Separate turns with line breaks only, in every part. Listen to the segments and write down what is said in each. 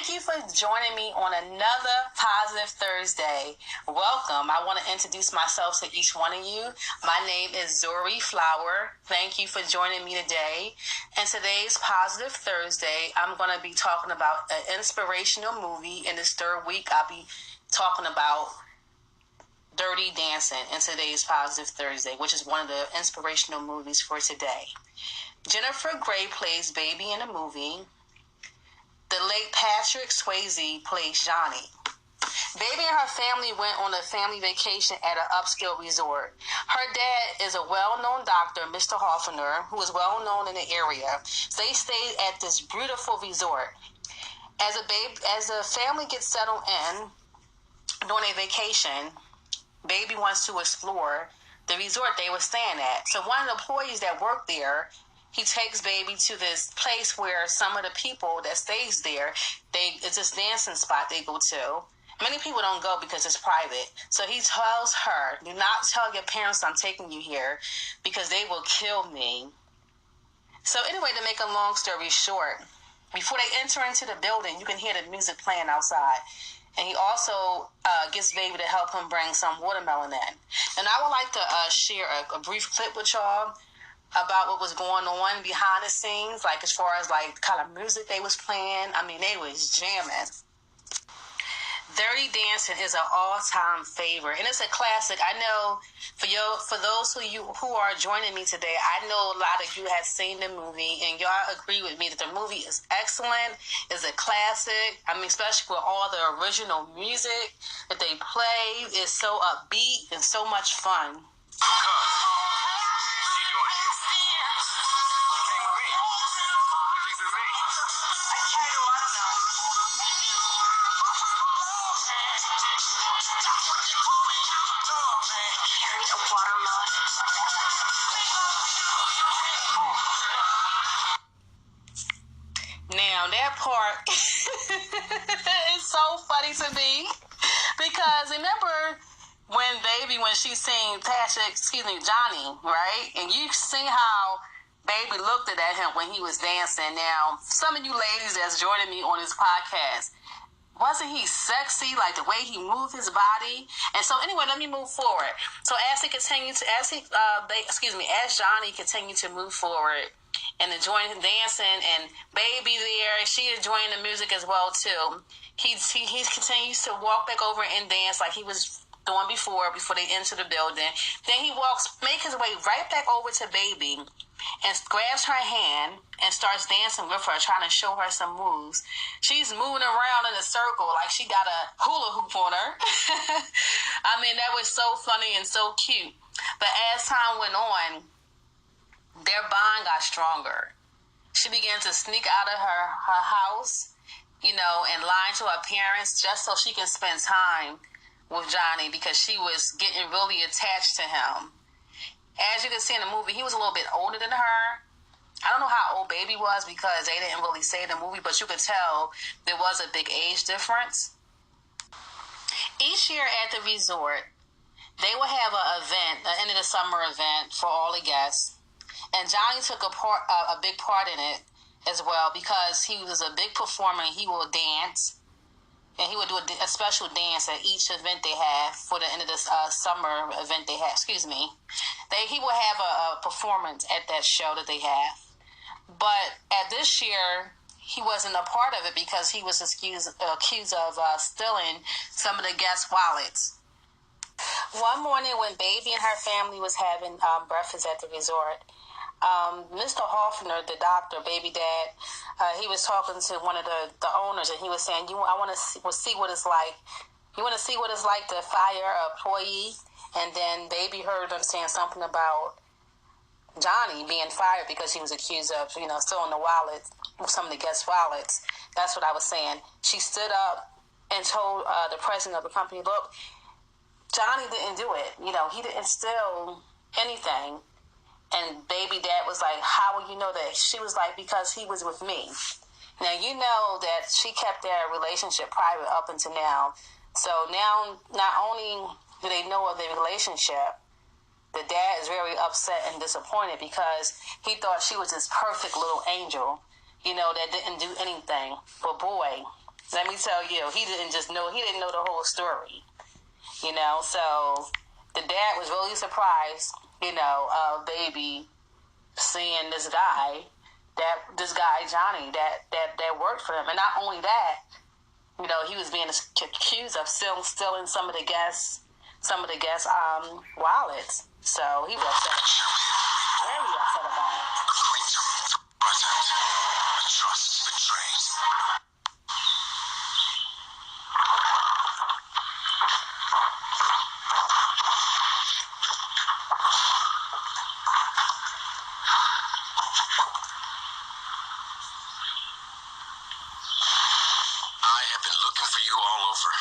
Thank you for joining me on another Positive Thursday. Welcome. I want to introduce myself to each one of you. My name is ZorryFlower. Thank you for joining me today. And today's Positive Thursday, I'm going to be talking about an inspirational movie. In this third week, I'll be talking about Dirty Dancing in today's Positive Thursday, which is one of the inspirational movies for today. Jennifer Grey plays Baby in the movie. The late Patrick Swayze plays Johnny. Baby and her family went on a family vacation at an upscale resort. Her dad is a well-known doctor, Mr. Hoffner, who is well-known in the area. They stayed at this beautiful resort. As a family gets settled in during a vacation, Baby wants to explore the resort they were staying at. So one of the employees that worked there, he takes Baby to this place where some of the people that stays there, it's this dancing spot they go to. Many people don't go because it's private. So he tells her, do not tell your parents I'm taking you here because they will kill me. So anyway, to make a long story short, before they enter into the building, you can hear the music playing outside. And he also gets Baby to help him bring some watermelon in. And I would like to share a brief clip with y'all about what was going on behind the scenes, like as far as like the kind of music they was playing. I mean, they was jamming. Dirty Dancing is an all-time favorite, and it's a classic. I know for those who are joining me today, I know a lot of you have seen the movie, and y'all agree with me that the movie is excellent, is a classic. I mean, especially with all the original music that they play, is so upbeat and so much fun. Now that part is so funny to me because remember when she seen Johnny, right? And you see how Baby looked at him when he was dancing. Now, some of you ladies that's joining me on this podcast, wasn't he sexy, like the way he moved his body? And so anyway, let me move forward. So as Johnny continued to move forward and enjoying dancing, and Baby there, she enjoying the music as well too. He continues to walk back over and dance like he was doing before they enter the building. Then he make his way right back over to Baby and grabs her hand and starts dancing with her, trying to show her some moves. She's moving around in a circle like she got a hula hoop on her. I mean, that was so funny and so cute. But as time went on, their bond got stronger. She began to sneak out of her house, and lie to her parents just so she can spend time with Johnny because she was getting really attached to him. As you can see in the movie, he was a little bit older than her. I don't know how old Baby was because they didn't really say in the movie, but you could tell there was a big age difference. Each year at the resort, they will have an end of the summer event for all the guests. And Johnny took a big part in it as well because he was a big performer and he will dance. And he would do a special dance at each event they have for the end of this summer event they have. He will have a performance at that show that they have. But at this year, he wasn't a part of it because he was accused of stealing some of the guests' wallets. One morning when Baby and her family was having breakfast at the resort, Mr. Hoffner, the doctor, Baby dad, he was talking to one of the owners, and he was saying, I want to see what it's like. You want to see what it's like to fire an employee? And then Baby heard him saying something about Johnny being fired because he was accused of, stealing the wallet, some of the guests' wallets. That's what I was saying. She stood up and told the president of the company, look, Johnny didn't do it. He didn't steal anything. And Baby dad was like, how will you know that? She was like, because he was with me. Now, you know that she kept their relationship private up until now. So now, not only do they know of their relationship, the dad is very upset and disappointed because he thought she was this perfect little angel, that didn't do anything. But boy, Let me tell you, he didn't know the whole story. So the dad was really surprised, of baby seeing this guy Johnny that worked for him. And not only that, he was being accused of stealing some of the guests wallets. So he was upset, very upset about it.
Trust betrayed. I have been looking for you all over.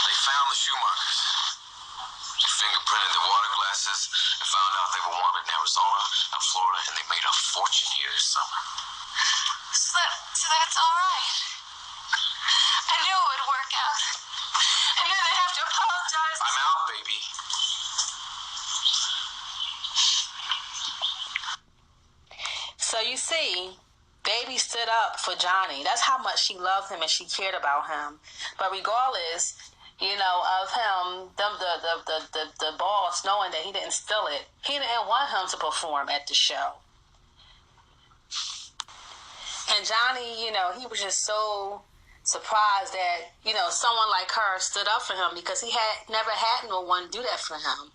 They found the Schumachers. They fingerprinted the water glasses and found out they were wanted in Arizona and Florida, and they made a fortune here this summer.
So that's all right. I knew it would work out. I knew they'd have to apologize.
I'm out, baby.
So you see, baby stood up for Johnny. That's how much she loved him and she cared about him. But regardless, of him, the boss knowing that he didn't steal it, he didn't want him to perform at the show. And Johnny, he was just so surprised that, someone like her stood up for him, because he had never had no one do that for him.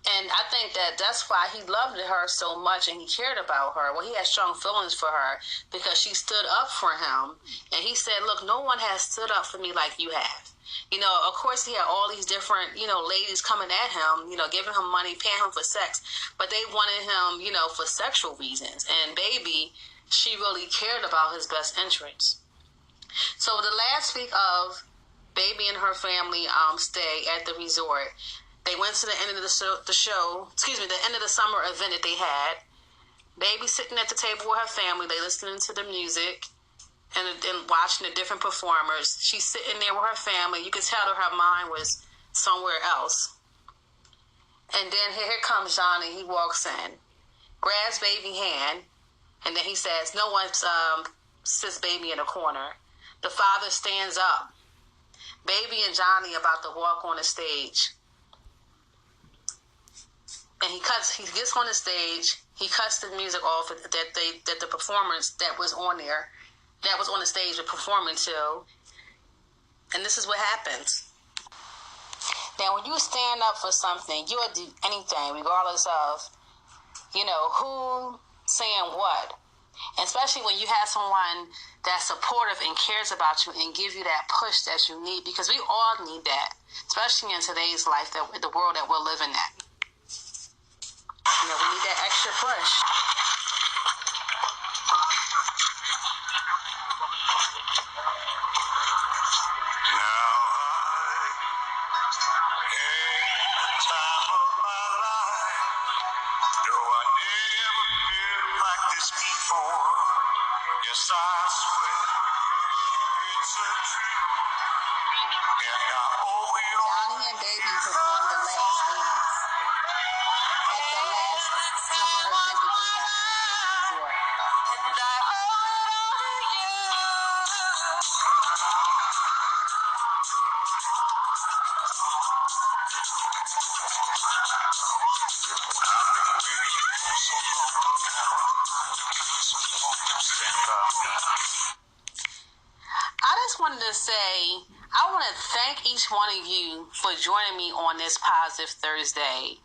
And I think that's why he loved her so much and he cared about her. Well, he had strong feelings for her because she stood up for him. And he said, look, no one has stood up for me like you have. Of course, he had all these different, ladies coming at him, giving him money, paying him for sex. But they wanted him, for sexual reasons. And baby, she really cared about his best interests. So the last week of baby and her family stay at the resort, they went to the end of the end of the summer event that they had. Baby sitting at the table with her family, they listening to the music and watching the different performers. She's sitting there with her family. You could tell that her mind was somewhere else. And then here comes Johnny. He walks in, grabs baby's hand, and then he says, no one sits baby in a corner. The father stands up. Baby and Johnny about to walk on the stage. And he gets on the stage, he cuts the music off that the performance that was on the stage were performing to. And this is what happens. Now, when you stand up for something, you'll do anything, regardless of, who saying what. And especially when you have someone that's supportive and cares about you and give you that push that you need, because we all need that, especially in today's life, the world that we're living in. We need that extra push.
Yes, I swear it's a dream, and I owe it all.
Johnny and baby performed the last dance at the last summer event that they had at the resort.
And I owe it all to you.
I've been waiting for so long now. So long, stand by me.
I just wanted to say, I want to thank each one of you for joining me on this Positive Thursday.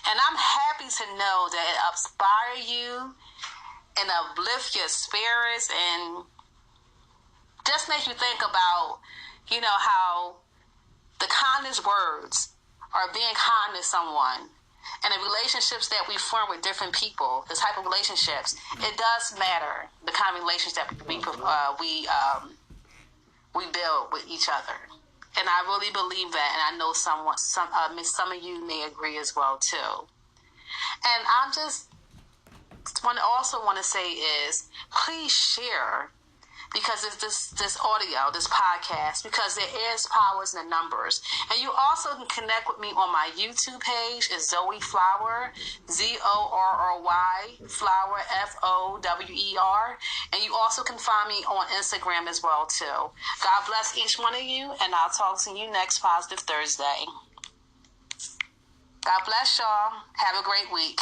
And I'm happy to know that it inspires you and uplift your spirits and just make you think about, how the kindest words are being kind to someone. And the relationships that we form with different people, the type of relationships, it does matter, the kind of relationships that we build with each other. And I really believe that, and I know some of you may agree as well too. And also want to say is, please share because it's this audio, this podcast, because there is powers in the numbers. And you also can connect with me on my YouTube page. It's ZorryFlower, ZORRY Flower FOWER. And you also can find me on Instagram as well too. God bless each one of you, and I'll talk to you next Positive Thursday. God bless y'all. Have a great week.